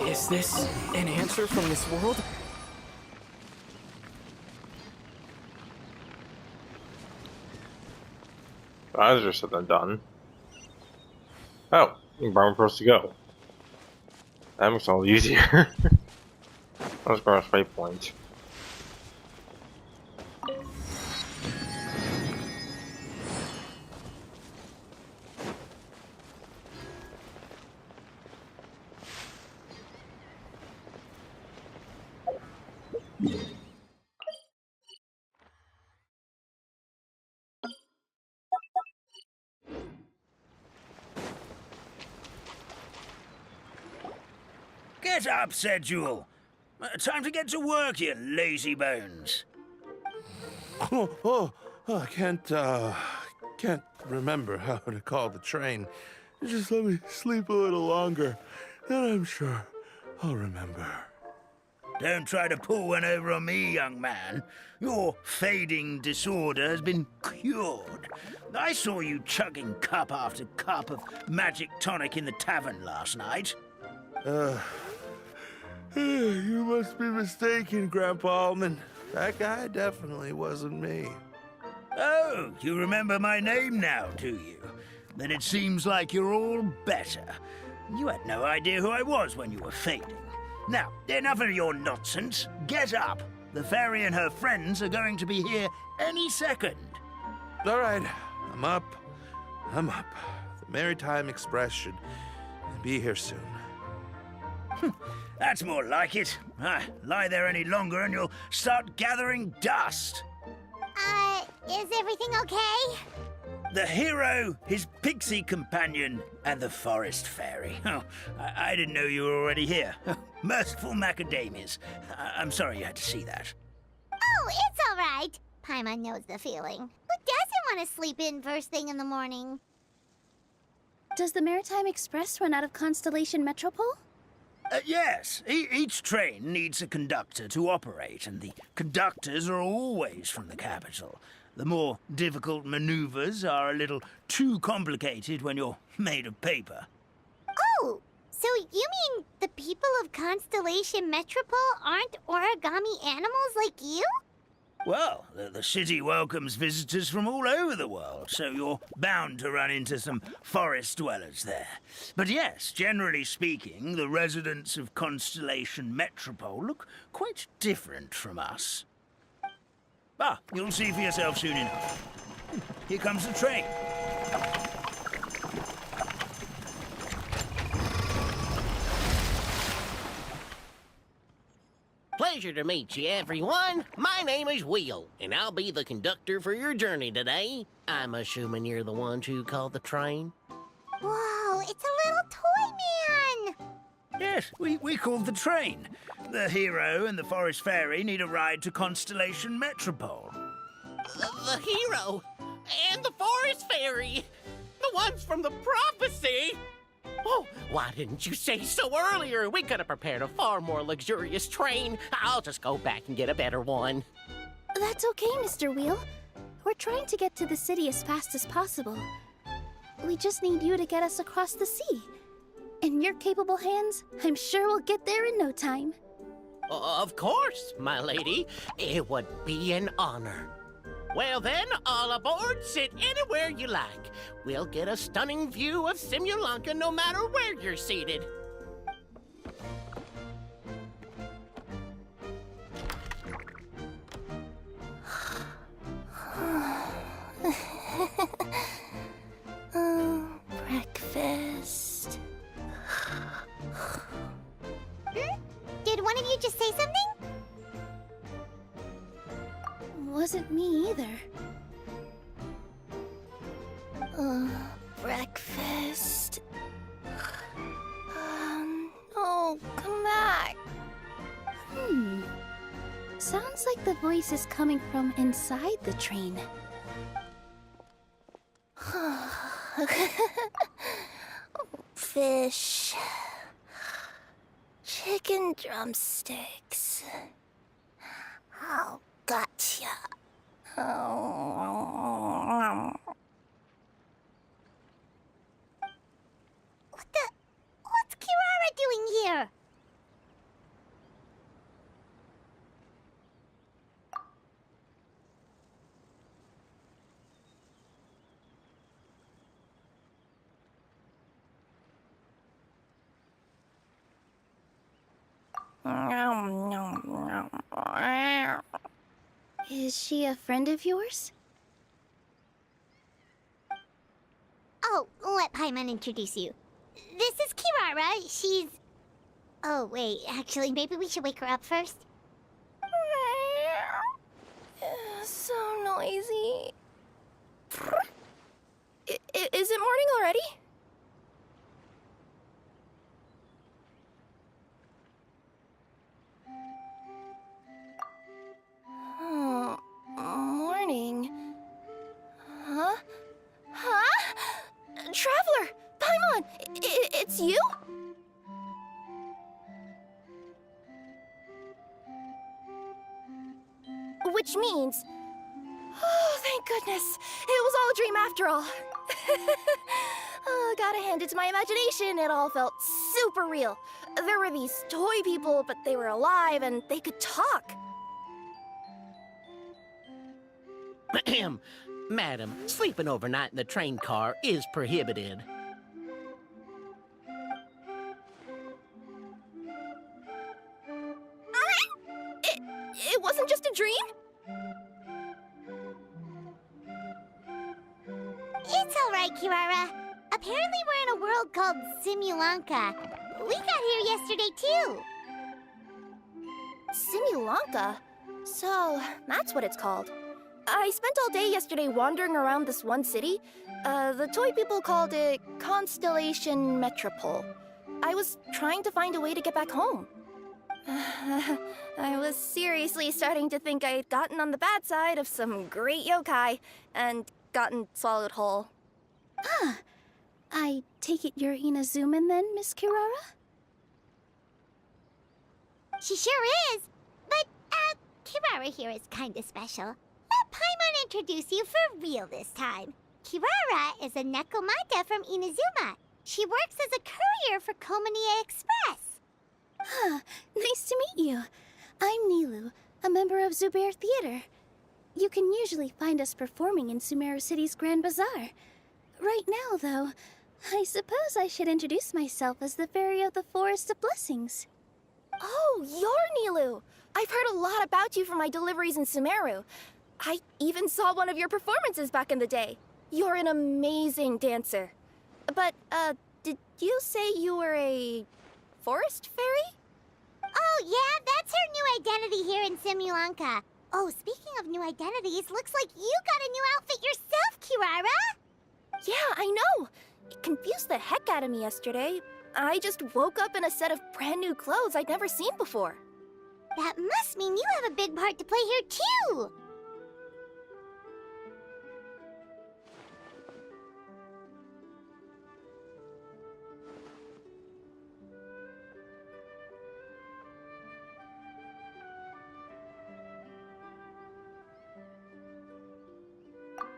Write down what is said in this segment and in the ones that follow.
Is this an answer from this world? That's just said than done. Oh, where we're supposed to go. That makes it all easier. Let's cross waypoint. Get up, said Jewel. Time to get to work, you lazy bones. I can't remember how to call the train. Just let me sleep a little longer, and I'm sure I'll remember. Don't try to pull one over on me, young man. Your fading disorder has been cured. I saw you chugging cup after cup of magic tonic in the tavern last night. You must be mistaken, Grandpa Almond. That guy definitely wasn't me. Oh, you remember my name now, do you? Then it seems like you're all better. You had no idea who I was when you were fading. Now, enough of your nonsense. Get up. The fairy and her friends are going to be here any second. All right, I'm up. The Maritime Express should be here soon. That's more like it. Lie there any longer and you'll start gathering dust. Is everything okay? The hero, his pixie companion, and the forest fairy. Oh, I didn't know you were already here. Merciful macadamias. I'm sorry you had to see that. Oh, it's all right. Paimon knows the feeling. Who doesn't want to sleep in first thing in the morning? Does the Maritime Express run out of Constellation Metropole? Yes. Each train needs a conductor to operate, and the conductors are always from the capital. The more difficult maneuvers are a little too complicated when you're made of paper. Oh, so you mean the people of Constellation Metropole aren't origami animals like you? Well, the city welcomes visitors from all over the world, so you're bound to run into some forest dwellers there. But yes, generally speaking, the residents of Constellation Metropole look quite different from us. You'll see for yourself soon enough. Here comes the train. Pleasure to meet you, everyone. My name is Will, and I'll be the conductor for your journey today. I'm assuming you're the ones who called the train? Whoa, it's a little toy man! Yes, we called the train. The hero and the forest fairy need a ride to Constellation Metropole. The hero and the forest fairy, the ones from the prophecy. Oh, why didn't you say so earlier? We could have prepared a far more luxurious train. I'll just go back and get a better one. That's okay, Mr. Wheel. We're trying to get to the city as fast as possible. We just need you to get us across the sea. In your capable hands, I'm sure we'll get there in no time. Of course, my lady. It would be an honor. Well then, all aboard, sit anywhere you like. We'll get a stunning view of Simulanka no matter where you're seated. Breakfast. Did one of you just say something? Wasn't me either. Breakfast. Oh, come back. Sounds like the voice is coming from inside the train. Fish. Chicken drumsticks. Oh, gotcha. Oh. What's Kirara doing here? Is she a friend of yours? Oh, let Paimon introduce you. This is Kirara. She's... Oh, wait. Actually, maybe we should wake her up first. So noisy. Is it morning already? Oh, morning. Huh? Huh? Traveler! Paimon! It's you? Which means... Oh, thank goodness. It was all a dream after all. Oh, gotta hand it to my imagination. It all felt super real. There were these toy people, but they were alive and they could talk. Ahem. Madam, sleeping overnight in the train car is prohibited. It wasn't just a dream? It's all right, Kirara. Apparently we're in a world called Simulanka. We got here yesterday, too. Simulanka? So, that's what it's called. I spent all day yesterday wandering around this one city. The toy people called it Constellation Metropole. I was trying to find a way to get back home. I was seriously starting to think I had gotten on the bad side of some great yokai and gotten swallowed whole. I take it you're Inazuman then, Miss Kirara? She sure is. But, Kirara here is kinda special. Let Paimon introduce you for real this time. Kirara is a Nekomata from Inazuma. She works as a courier for Komanie Express. Nice to meet you. I'm Nilu, a member of Zubair Theater. You can usually find us performing in Sumeru City's Grand Bazaar. Right now, though, I suppose I should introduce myself as the Fairy of the Forest of Blessings. Oh, you're Nilu! I've heard a lot about you from my deliveries in Sumeru. I even saw one of your performances back in the day. You're an amazing dancer. But, did you say you were a forest fairy? Oh, yeah, that's her new identity here in Simulanka. Oh, speaking of new identities, looks like you got a new outfit yourself, Kirara! Yeah, I know! It confused the heck out of me yesterday. I just woke up in a set of brand new clothes I'd never seen before. That must mean you have a big part to play here, too!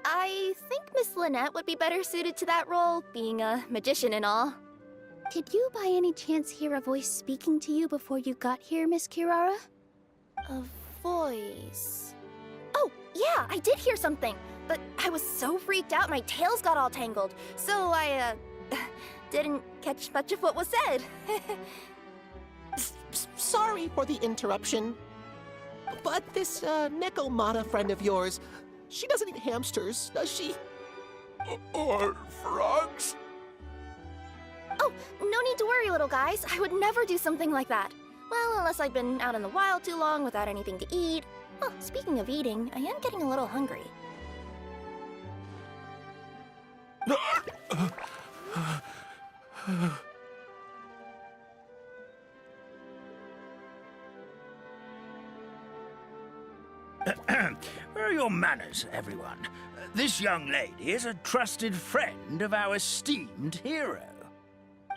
I think Miss Lynette would be better suited to that role, being a magician and all. Did you by any chance hear a voice speaking to you before you got here, Miss Kirara? A voice... Oh, yeah, I did hear something, but I was so freaked out my tails got all tangled, so I, didn't catch much of what was said. Sorry for the interruption. But this, Nekomata friend of yours, she doesn't eat hamsters, does she? Or frogs? Oh, no need to worry, little guys. I would never do something like that. Well, unless I've been out in the wild too long without anything to eat. Oh, speaking of eating, I am getting a little hungry. Where are your manners, everyone? This young lady is a trusted friend of our esteemed hero.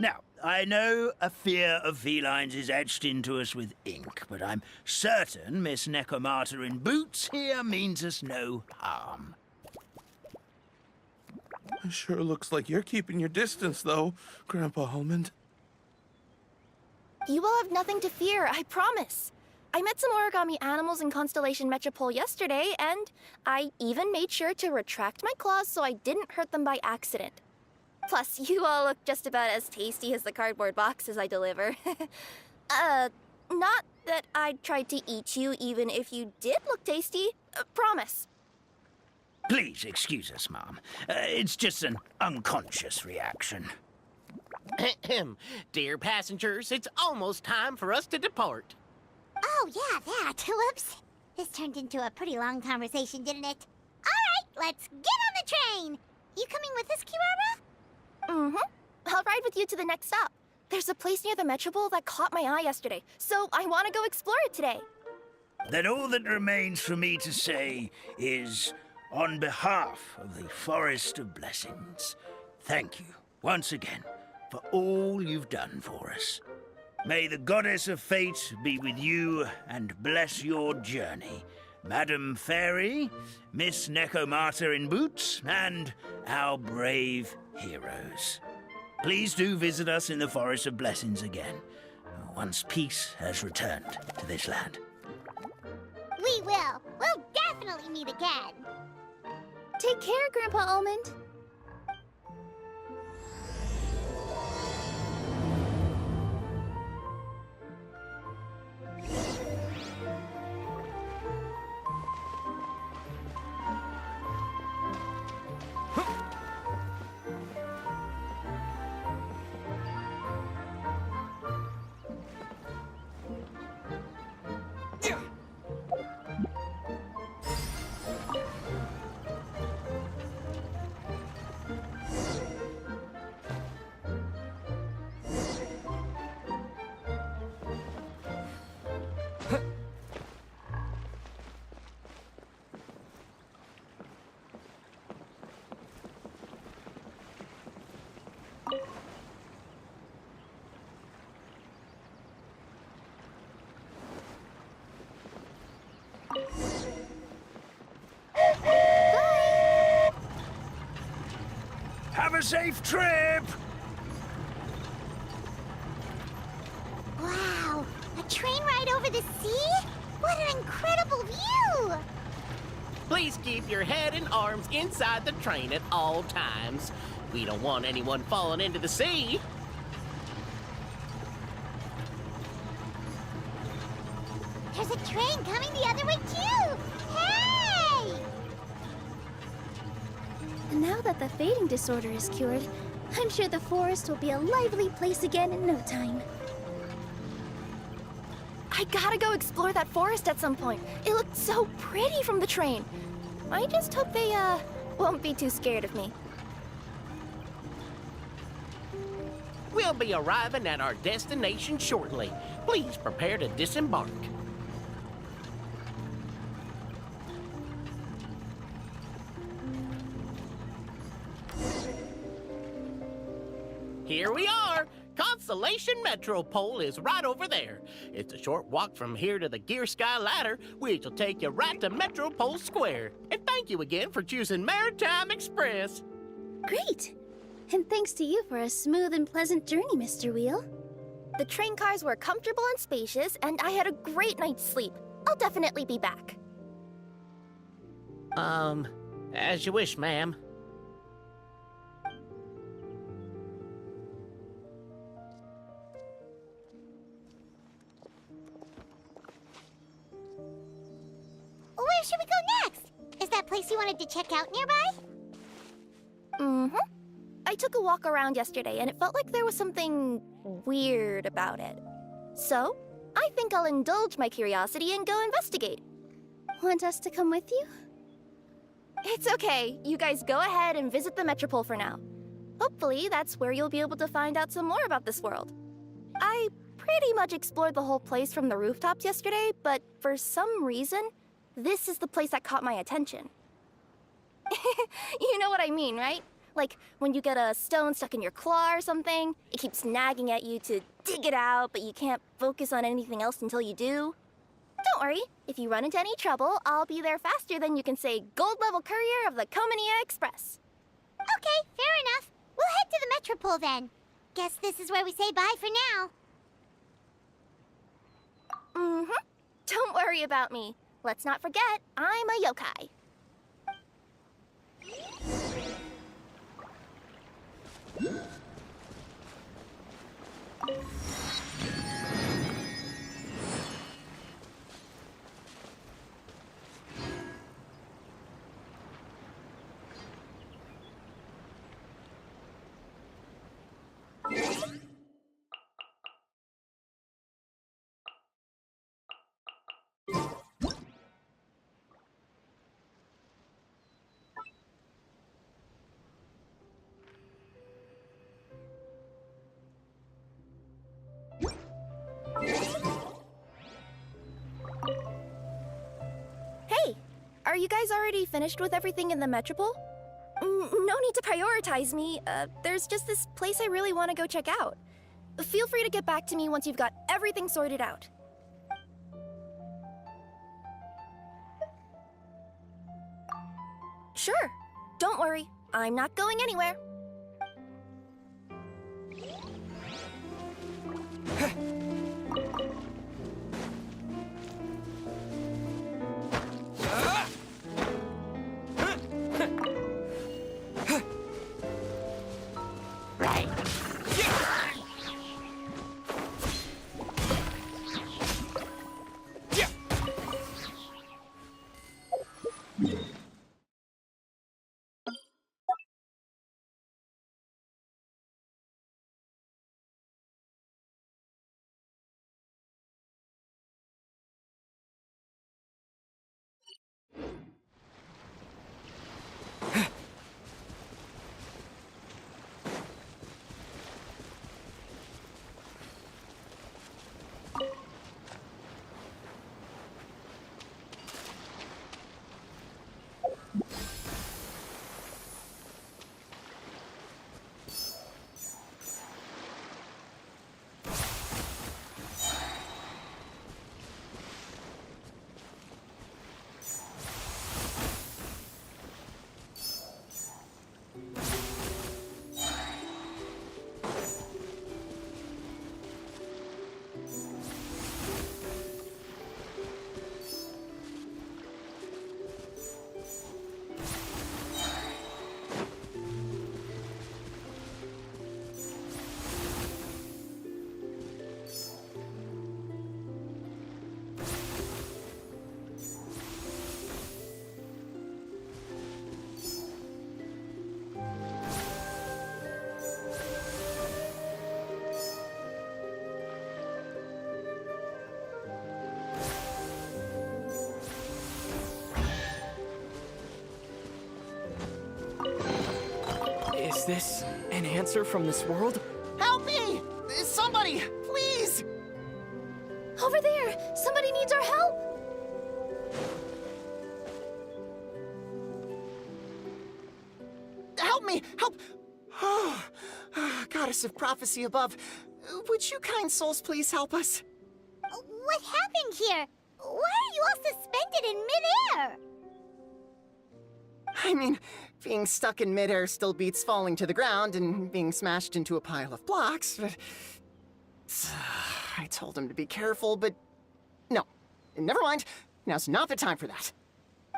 Now, I know a fear of felines is etched into us with ink, but I'm certain Miss Necomata in boots here means us no harm. It sure looks like you're keeping your distance, though, Grandpa Almond. You will have nothing to fear, I promise. I met some origami animals in Constellation Metropole yesterday, and I even made sure to retract my claws so I didn't hurt them by accident. Plus, you all look just about as tasty as the cardboard boxes I deliver. Not that I'd try to eat you even if you did look tasty. Promise. Please excuse us, Mom. It's just an unconscious reaction. Ahem. Dear passengers, it's almost time for us to depart. Oh, yeah, that. Whoops. This turned into a pretty long conversation, didn't it? All right, let's get on the train. You coming with us, Kirara? Mm-hmm. I'll ride with you to the next stop. There's a place near the Metropole that caught my eye yesterday, so I want to go explore it today. Then all that remains for me to say is, on behalf of the Forest of Blessings, thank you once again for all you've done for us. May the Goddess of Fate be with you and bless your journey, Madam Fairy, Miss Necomata in boots, and our brave heroes. Please do visit us in the Forest of Blessings again, once peace has returned to this land. We will. We'll definitely meet again. Take care, Grandpa Almond. Have a safe trip! Wow, a train ride over the sea? What an incredible view! Please keep your head and arms inside the train at all times. We don't want anyone falling into the sea. There's a train coming the other way too! Hey! And now that the fading disorder is cured, I'm sure the forest will be a lively place again in no time. I gotta go explore that forest at some point. It looked so pretty from the train. I just hope they, won't be too scared of me. We'll be arriving at our destination shortly. Please prepare to disembark. Here we are! Constellation Metropole is right over there. It's a short walk from here to the Gear Sky Ladder, which will take you right to Metropole Square. And thank you again for choosing Maritime Express. Great! And thanks to you for a smooth and pleasant journey, Mr. Wheel. The train cars were comfortable and spacious, and I had a great night's sleep. I'll definitely be back. As you wish, ma'am. Where should we go next? Is that place you wanted to check out nearby? Mm-hmm. I took a walk around yesterday, and it felt like there was something weird about it. So, I think I'll indulge my curiosity and go investigate. Want us to come with you? It's okay. You guys go ahead and visit the Metropole for now. Hopefully, that's where you'll be able to find out some more about this world. I pretty much explored the whole place from the rooftops yesterday, but for some reason, This is the place that caught my attention. You know what I mean, right? Like when you get a stone stuck in your claw or something, it keeps nagging at you to dig it out, but you can't focus on anything else until you do. Don't worry, if you run into any trouble, I'll be there faster than you can say gold level courier of the Comania Express. Okay, fair enough. We'll head to the Metropole then. Guess this is where we say bye for now. Mm-hmm. Don't worry about me. Let's not forget, I'm a yokai. Hey, are you guys already finished with everything in the Metropole? No need to prioritize me. There's just this place I really want to go check out. Feel free to get back to me once you've got everything sorted out. Sure. Don't worry. I'm not going anywhere. Is this an answer from this world? Help me! Somebody, please! Over there! Somebody needs our help! Help me! Help! Oh, goddess of prophecy above, would you kind souls please help us? What happened here? Why are you all suspended in midair? I mean, being stuck in midair still beats falling to the ground and being smashed into a pile of blocks, but... I told him to be careful, but... No. Never mind. Now's not the time for that.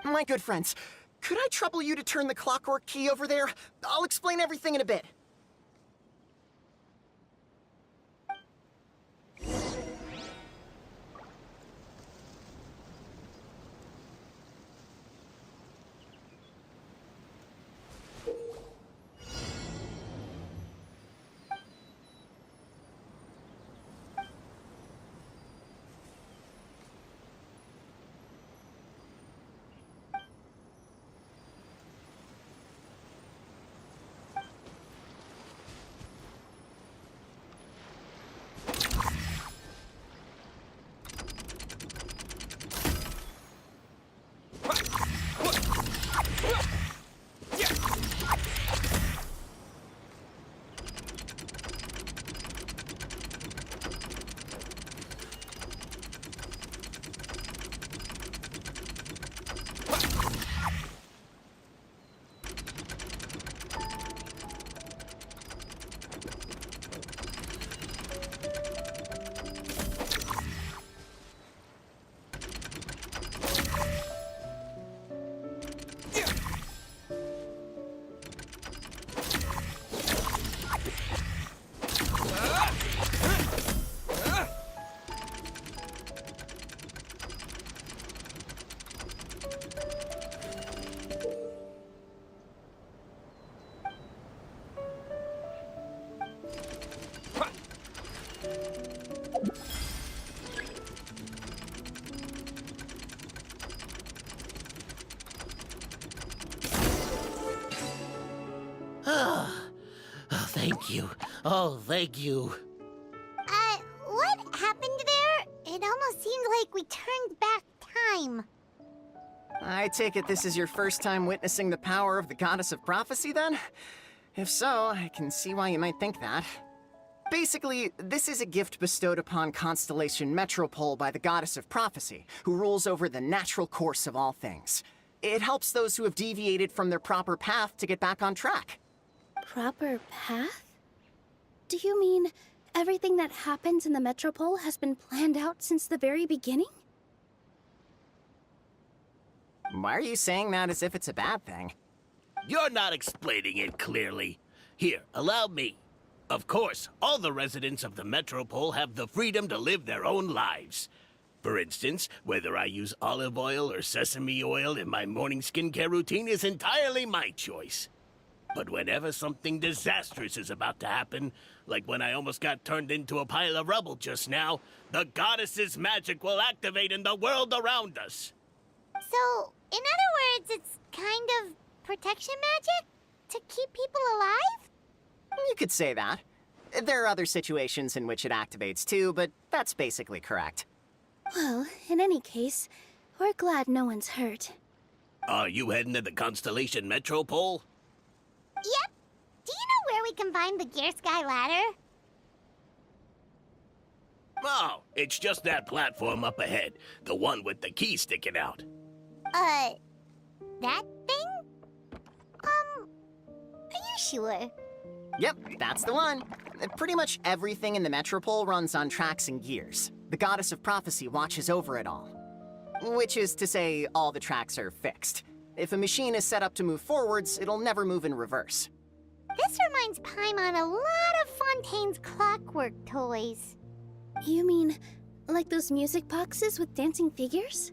My good friends, could I trouble you to turn the clockwork key over there? I'll explain everything in a bit. thank you. Oh, thank you. What happened there? It almost seemed like we turned back time. I take it this is your first time witnessing the power of the Goddess of Prophecy, then? If so, I can see why you might think that. Basically, this is a gift bestowed upon Constellation Metropole by the Goddess of Prophecy, who rules over the natural course of all things. It helps those who have deviated from their proper path to get back on track. Proper path? Do you mean everything that happens in the Metropole has been planned out since the very beginning? Why are you saying that as if it's a bad thing? You're not explaining it clearly. Here, allow me. Of course, all the residents of the Metropole have the freedom to live their own lives. For instance, whether I use olive oil or sesame oil in my morning skincare routine is entirely my choice. But whenever something disastrous is about to happen, like when I almost got turned into a pile of rubble just now, the goddess's magic will activate in the world around us. So, in other words, it's kind of protection magic? To keep people alive? You could say that. There are other situations in which it activates too, but that's basically correct. Well, in any case, we're glad no one's hurt. Are you heading to the Constellation Metropole? Yep. Do you know where we can find the Gear Sky Ladder? Oh, it's just that platform up ahead. The one with the key sticking out. That thing? Are you sure? Yep, that's the one. Pretty much everything in the Metropole runs on tracks and gears. The Goddess of Prophecy watches over it all. Which is to say, all the tracks are fixed. If a machine is set up to move forwards, it'll never move in reverse. This reminds Paimon a lot of Fontaine's clockwork toys. You mean, like those music boxes with dancing figures?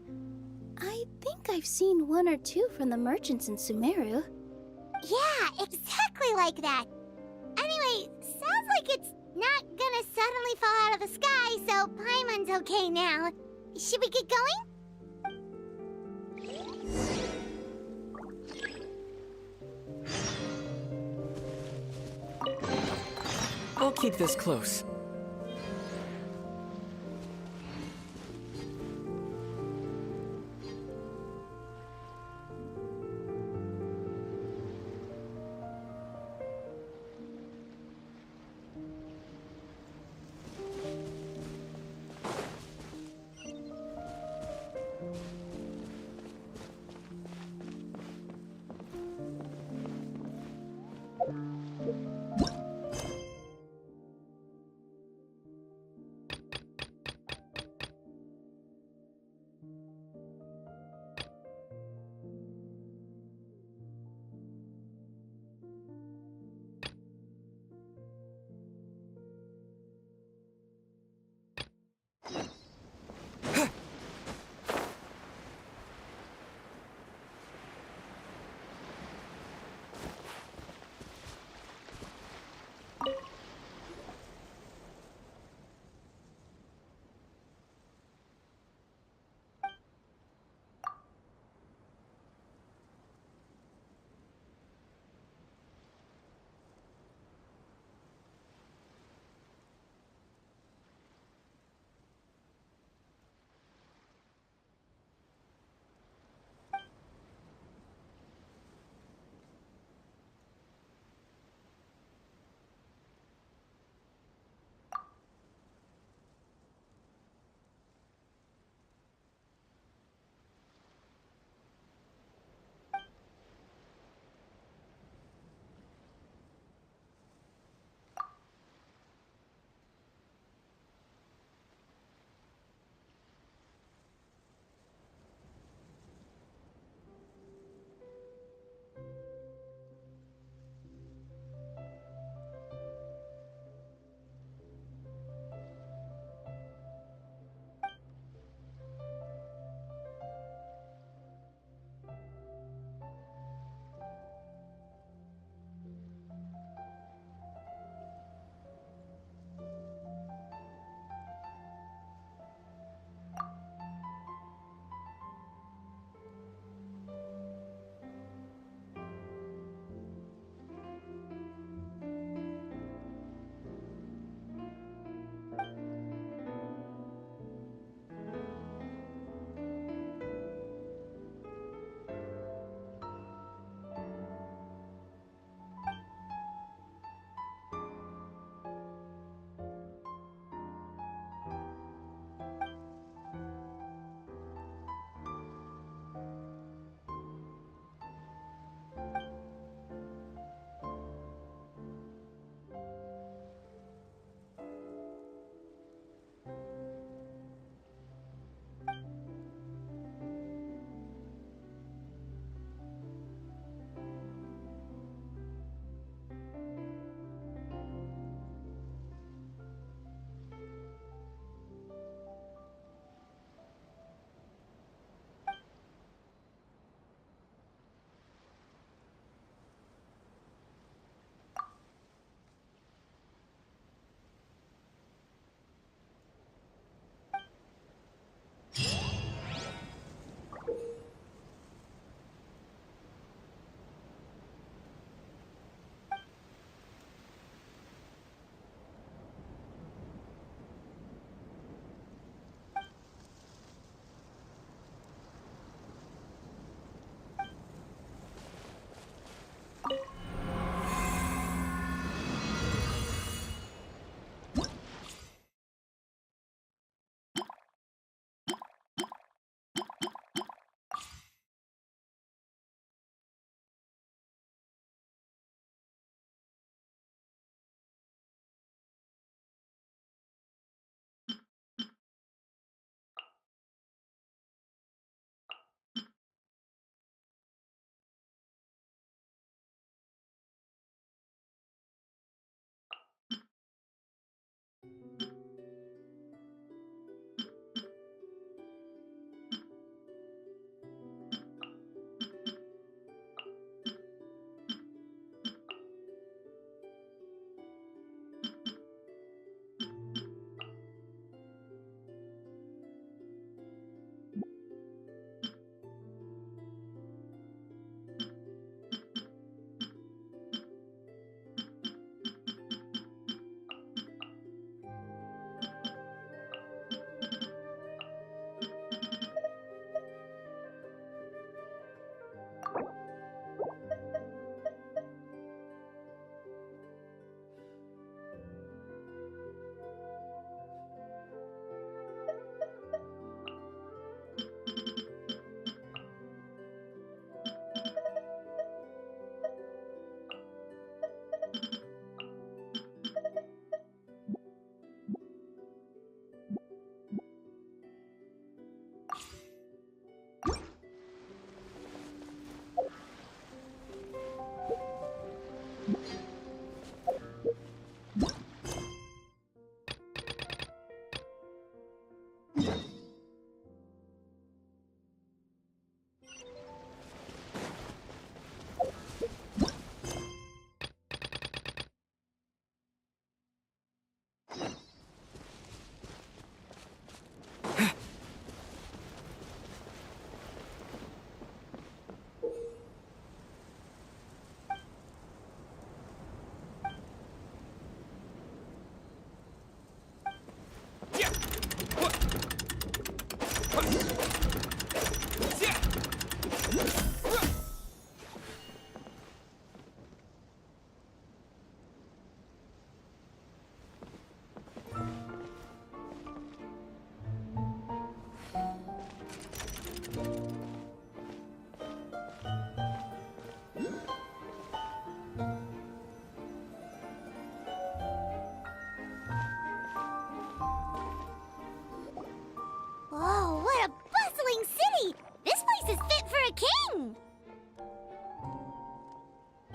I think I've seen one or two from the merchants in Sumeru. Yeah, exactly like that. Anyway, sounds like it's not gonna suddenly fall out of the sky, so Paimon's okay now. Should we get going? I'll keep this close.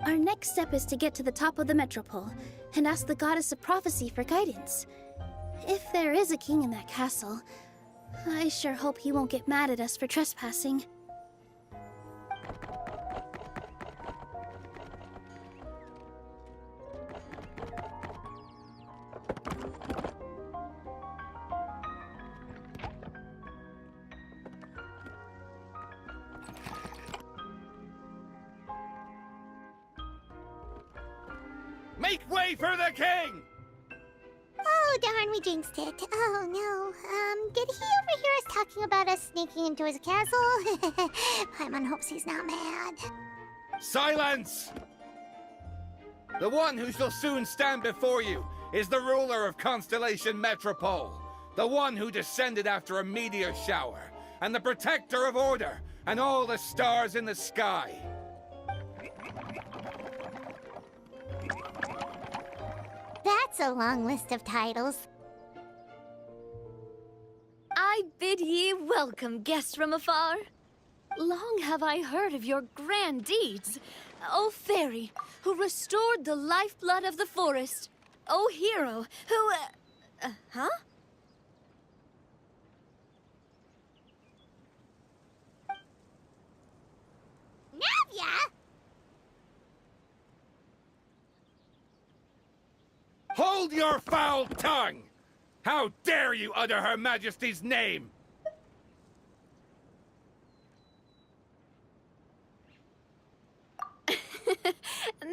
Our next step is to get to the top of the metropole and ask the Goddess of Prophecy for guidance. If there is a king in that castle, I sure hope he won't get mad at us for trespassing. Make way for the king! Oh, darn, we jinxed it. Oh, no. Did he overhear us talking about us sneaking into his castle? Paimon hopes he's not mad. Silence! The one who shall soon stand before you is the ruler of Constellation Metropole, the one who descended after a meteor shower, and the protector of order and all the stars in the sky. That's a long list of titles. I bid ye welcome, guests from afar. Long have I heard of your grand deeds. O fairy, who restored the lifeblood of the forest. O hero, who... huh? Navia? Hold your foul tongue! How dare you utter Her Majesty's name!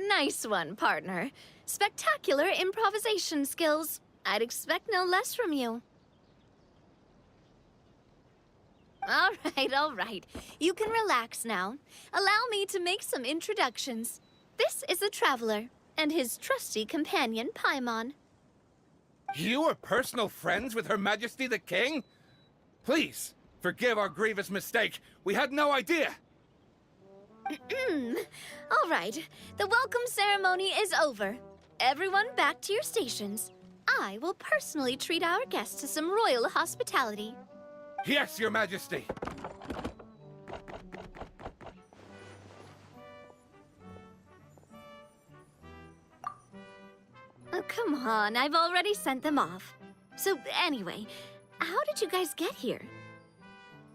Nice one, partner. Spectacular improvisation skills. I'd expect no less from you. All right. You can relax now. Allow me to make some introductions. This is a traveler, and his trusty companion, Paimon. You are personal friends with Her Majesty the King? Please, forgive our grievous mistake. We had no idea. All right. The welcome ceremony is over. Everyone back to your stations. I will personally treat our guests to some royal hospitality. Yes, Your Majesty. Oh, come on. I've already sent them off. So, anyway, how did you guys get here?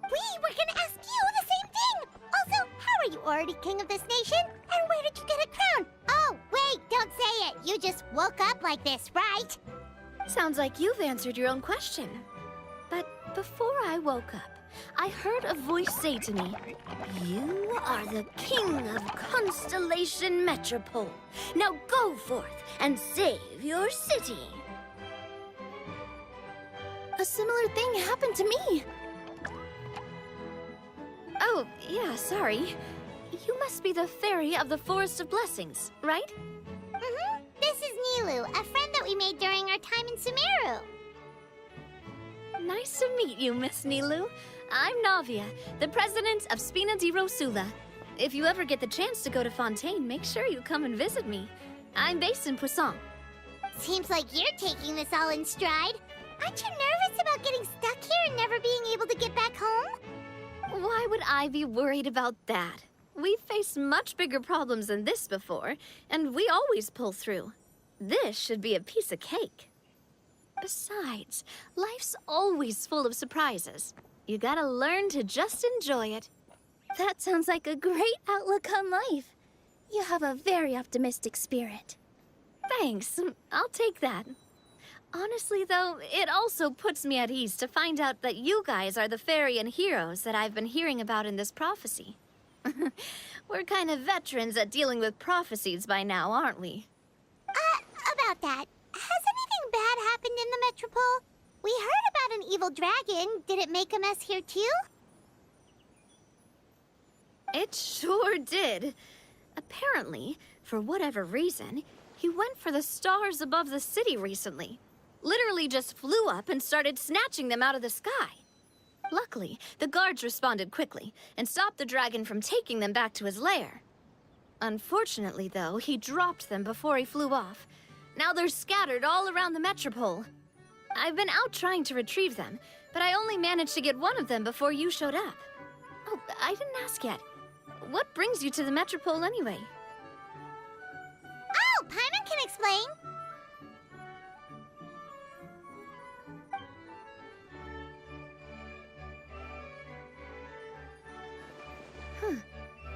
We were gonna ask you the same thing! Also, how are you already king of this nation? And where did you get a crown? Oh, wait, don't say it. You just woke up like this, right? Sounds like you've answered your own question. But before I woke up, I heard a voice say to me, "You are the king of Constellation Metropole. Now go forth and save your city." A similar thing happened to me. Oh, yeah, sorry. You must be the fairy of the Forest of Blessings, right? Mm-hmm. This is Nilu, a friend that we made during our time in Sumeru. Nice to meet you, Miss Nilu. I'm Navia, the president of Spina di Rosula. If you ever get the chance to go to Fontaine, make sure you come and visit me. I'm based in Poisson. Seems like you're taking this all in stride. Aren't you nervous about getting stuck here and never being able to get back home? Why would I be worried about that? We've faced much bigger problems than this before, and we always pull through. This should be a piece of cake. Besides, life's always full of surprises. You gotta learn to just enjoy it. That sounds like a great outlook on life. You have a very optimistic spirit. Thanks, I'll take that. Honestly, though, it also puts me at ease to find out that you guys are the fairy and heroes that I've been hearing about in this prophecy. We're kind of veterans at dealing with prophecies by now, aren't we? About that, has anything bad happened in the Metropole? We heard about an evil dragon. Did it make a mess here too? It sure did. Apparently, for whatever reason, he went for the stars above the city recently. Literally just flew up and started snatching them out of the sky. Luckily, the guards responded quickly and stopped the dragon from taking them back to his lair. Unfortunately, though, he dropped them before he flew off. Now they're scattered all around the metropole. I've been out trying to retrieve them, but I only managed to get one of them before you showed up. Oh, I didn't ask yet. What brings you to the metropole anyway? Paimon can explain.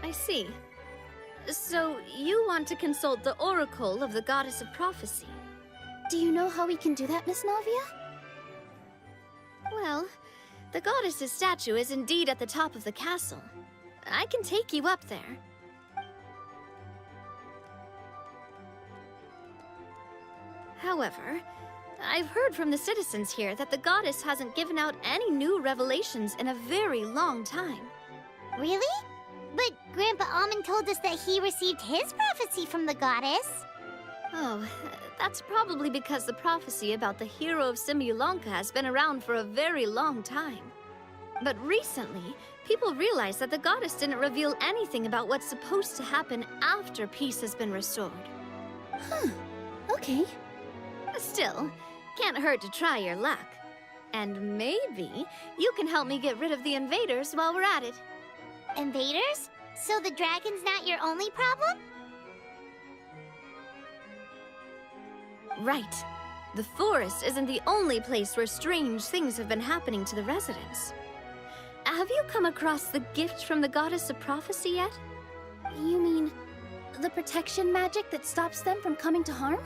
I see. So, you want to consult the Oracle of the Goddess of Prophecy? Do you know how we can do that, Miss Navia? Well, the goddess's statue is indeed at the top of the castle. I can take you up there. However, I've heard from the citizens here that the goddess hasn't given out any new revelations in a very long time. Really? But Grandpa Almond told us that he received his prophecy from the goddess. Oh, that's probably because the prophecy about the hero of Simulanka has been around for a very long time. But recently, people realized that the goddess didn't reveal anything about what's supposed to happen after peace has been restored. Huh. Okay. Still, can't hurt to try your luck. And maybe you can help me get rid of the invaders while we're at it. Invaders? So the dragon's not your only problem? Right. The forest isn't the only place where strange things have been happening to the residents. Have you come across the gift from the Goddess of Prophecy yet? You mean the protection magic that stops them from coming to harm?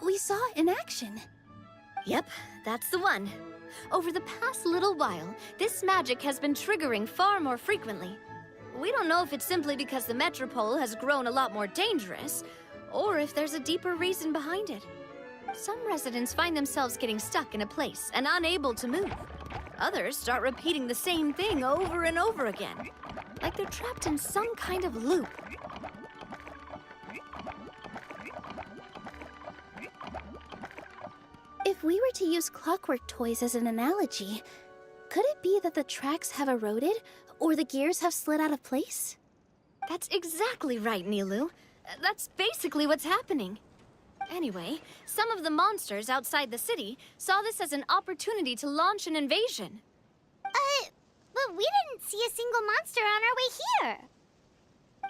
We saw it in action. Yep, that's the one. Over the past little while, this magic has been triggering far more frequently. We don't know if it's simply because the metropole has grown a lot more dangerous, or if there's a deeper reason behind it. Some residents find themselves getting stuck in a place and unable to move. Others start repeating the same thing over and over again, like they're trapped in some kind of loop. If we were to use clockwork toys as an analogy, could it be that the tracks have eroded or the gears have slid out of place? That's exactly right, Nilu. That's basically what's happening. Anyway, some of the monsters outside the city saw this as an opportunity to launch an invasion. But we didn't see a single monster on our way here.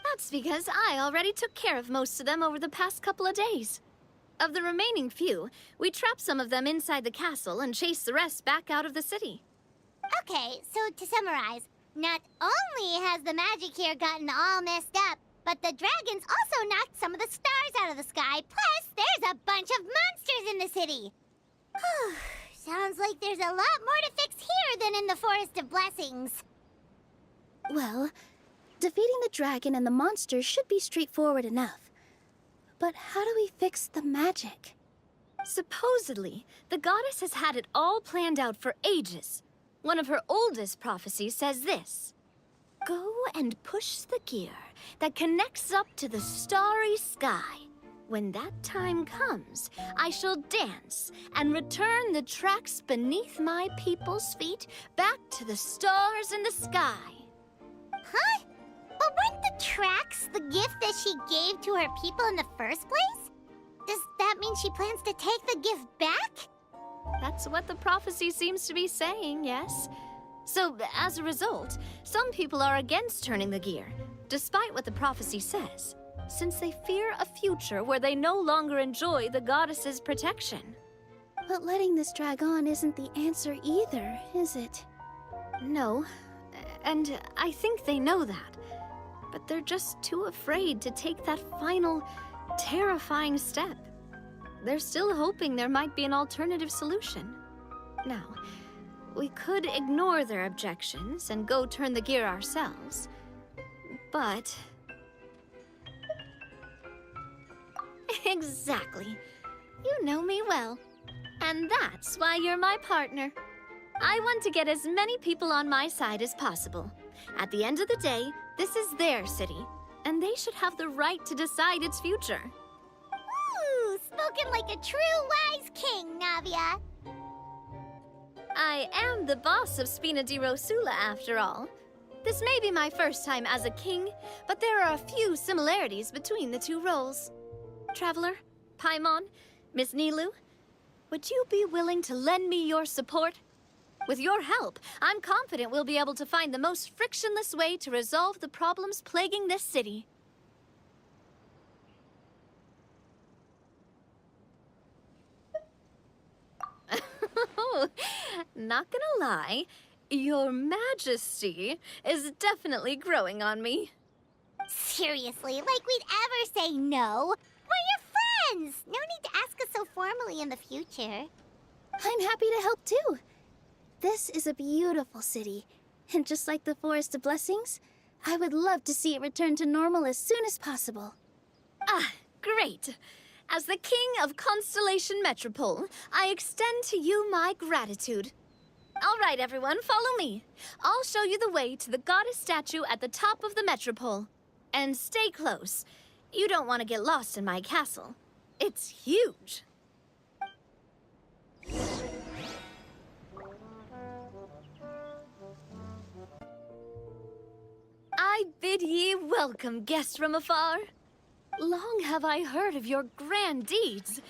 That's because I already took care of most of them over the past couple of days. Of the remaining few, we trapped some of them inside the castle and chased the rest back out of the city. Okay, so to summarize, not only has the magic here gotten all messed up, but the dragons also knocked some of the stars out of the sky, plus there's a bunch of monsters in the city. Sounds like there's a lot more to fix here than in the Forest of Blessings. Well, defeating the dragon and the monsters should be straightforward enough. But how do we fix the magic? Supposedly, the goddess has had it all planned out for ages. One of her oldest prophecies says this: "Go and push the gear that connects up to the starry sky. When that time comes, I shall dance and return the tracks beneath my people's feet back to the stars in the sky." Huh? But weren't the tracks the gift that she gave to her people in the first place? Does that mean she plans to take the gift back? That's what the prophecy seems to be saying, yes. So, as a result, some people are against turning the gear, despite what the prophecy says, since they fear a future where they no longer enjoy the goddess's protection. But letting this drag on isn't the answer either, is it? No, and I think they know that. But they're just too afraid to take that final, terrifying step. They're still hoping there might be an alternative solution. Now, we could ignore their objections and go turn the gear ourselves, but... Exactly. You know me well. And that's why you're my partner. I want to get as many people on my side as possible. At the end of the day, this is their city, and they should have the right to decide its future. Ooh, spoken like a true wise king, Navia. I am the boss of Spina di Rosula, after all. This may be my first time as a king, but there are a few similarities between the two roles. Traveler, Paimon, Miss Nilu, would you be willing to lend me your support? With your help, I'm confident we'll be able to find the most frictionless way to resolve the problems plaguing this city. Not gonna lie, your majesty is definitely growing on me. Seriously, like we'd ever say no. We're your friends. No need to ask us so formally in the future. I'm happy to help too. This is a beautiful city, and just like the Forest of Blessings, I would love to see it return to normal as soon as possible. Ah, great. As the King of Constellation Metropole, I extend to you my gratitude. All right, everyone, follow me. I'll show you the way to the goddess statue at the top of the Metropole. And stay close. You don't want to get lost in my castle. It's huge. I bid ye welcome, guests from afar. Long have I heard of your grand deeds.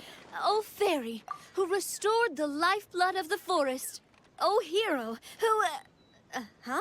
O fairy, who restored the lifeblood of the forest. O hero, who... huh?